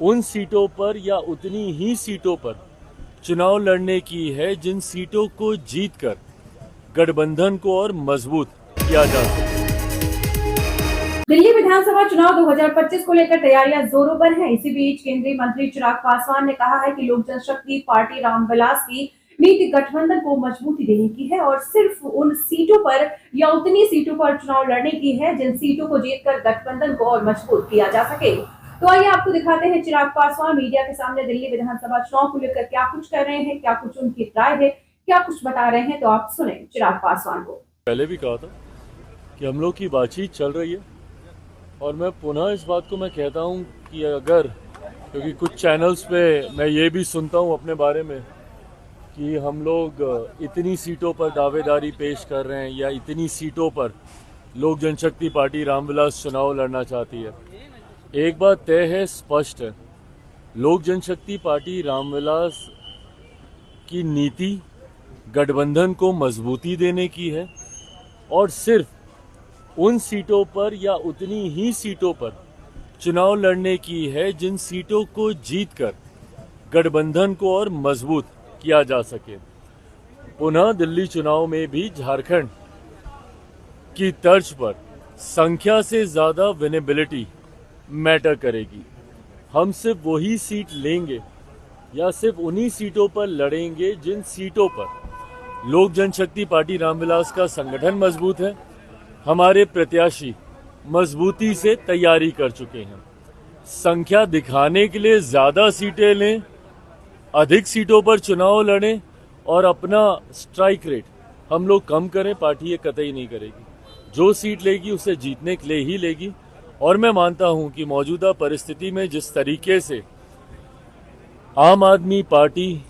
उन सीटों पर या उतनी ही सीटों पर चुनाव लड़ने की है जिन सीटों को जीतकर गठबंधन को और मजबूत किया जा सके। दिल्ली विधानसभा चुनाव 2025 को लेकर तैयारियां जोरों पर हैं। इसी बीच केंद्रीय मंत्री चिराग पासवान ने कहा है कि लोक जनशक्ति पार्टी रामविलास की नीति गठबंधन को मजबूती देने की है और सिर्फ उन सीटों पर या उतनी सीटों पर चुनाव लड़ने की है जिन सीटों को जीतकर गठबंधन को और मजबूत किया जा सके। तो आइए आपको दिखाते हैं चिराग पासवान मीडिया के सामने दिल्ली विधानसभा चुनाव को लेकर क्या कुछ कर रहे हैं, क्या कुछ उनकी राय है, क्या कुछ बता रहे हैं। तो आप सुने चिराग पासवान को। पहले भी कहा था कि हम लोग की बातचीत चल रही है और मैं पुनः इस बात को मैं कहता हूं कि अगर, क्योंकि कुछ चैनल्स पे मैं ये भी सुनता हूं अपने बारे में कि हम लोग इतनी सीटों पर दावेदारी पेश कर रहे हैं या इतनी सीटों पर लोक जनशक्ति पार्टी रामविलास चुनाव लड़ना चाहती है। एक बात तय है, स्पष्ट है, लोक जनशक्ति पार्टी रामविलास की नीति गठबंधन को मजबूती देने की है और सिर्फ उन सीटों पर या उतनी ही सीटों पर चुनाव लड़ने की है जिन सीटों को जीतकर गठबंधन को और मजबूत किया जा सके। पुनः दिल्ली चुनाव में भी झारखंड की तर्ज पर संख्या से ज्यादा विनेबिलिटी मैटर करेगी। हम सिर्फ वही सीट लेंगे या सिर्फ उन्हीं सीटों पर लड़ेंगे जिन सीटों पर लोक जनशक्ति पार्टी रामविलास का संगठन मजबूत है, हमारे प्रत्याशी मजबूती से तैयारी कर चुके हैं। संख्या दिखाने के लिए ज्यादा सीटें लें, अधिक सीटों पर चुनाव लड़ें और अपना स्ट्राइक रेट हम लोग कम करें, पार्टी ये कतई नहीं करेगी। जो सीट लेगी उसे जीतने के लिए ही लेगी। और मैं मानता हूं कि मौजूदा परिस्थिति में जिस तरीके से आम आदमी पार्टी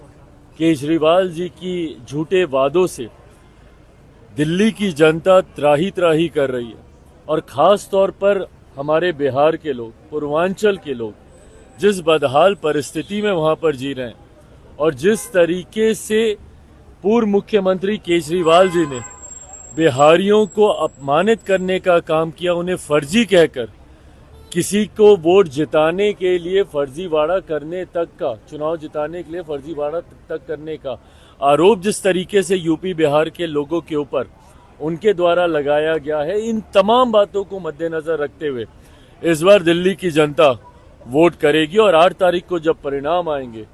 केजरीवाल जी की झूठे वादों से दिल्ली की जनता त्राही त्राही कर रही है और खास तौर पर हमारे बिहार के लोग, पूर्वांचल के लोग जिस बदहाल परिस्थिति में वहां पर जी रहे हैं और जिस तरीके से पूर्व मुख्यमंत्री केजरीवाल जी ने बिहारियों को अपमानित करने का काम किया, उन्हें फर्जी कहकर किसी को वोट जिताने के लिए फर्जीवाड़ा करने तक का, चुनाव जिताने के लिए फर्जीवाड़ा तक करने का आरोप जिस तरीके से यूपी बिहार के लोगों के ऊपर उनके द्वारा लगाया गया है, इन तमाम बातों को मद्देनजर रखते हुए इस बार दिल्ली की जनता वोट करेगी और 8 तारीख को जब परिणाम आएंगे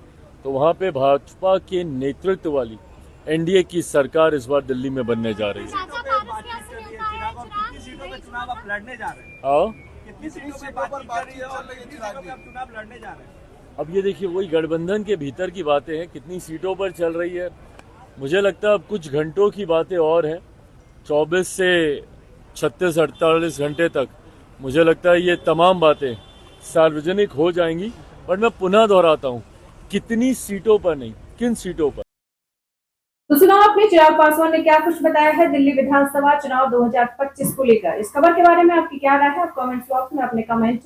तो वहां पे भाजपा के नेतृत्व वाली एनडीए की सरकार इस बार दिल्ली में बनने जा रही है। अब ये देखिए, वही गठबंधन के भीतर की बातें हैं, कितनी सीटों पर चल रही है। मुझे लगता है अब कुछ घंटों की बातें और हैं, 24 से 36-48 घंटे तक मुझे लगता है ये तमाम बातें सार्वजनिक हो जाएंगी। पर मैं पुनः दोहराता हूँ, कितनी सीटों पर नहीं, किन सीटों पर। तो सुना आपने चिराग पासवान ने क्या कुछ बताया है दिल्ली विधानसभा चुनाव 2025 को लेकर। इस खबर के बारे में आपकी क्या राय है, आप कमेंट बॉक्स में अपने कमेंट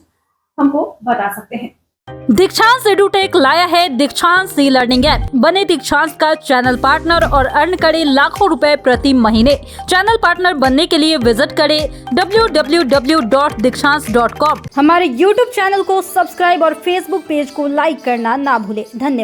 हमको बता सकते हैं। दीक्षांत एडुटेक लाया है दीक्षांत ई लर्निंग ऐप। बने दीक्षांत का चैनल पार्टनर और अर्न करें लाखों रुपए प्रति महीने। चैनल पार्टनर बनने के लिए विजिट करें www.dikshans.com। हमारे YouTube चैनल को सब्सक्राइब और Facebook पेज को लाइक करना ना भूले। धन्यवाद।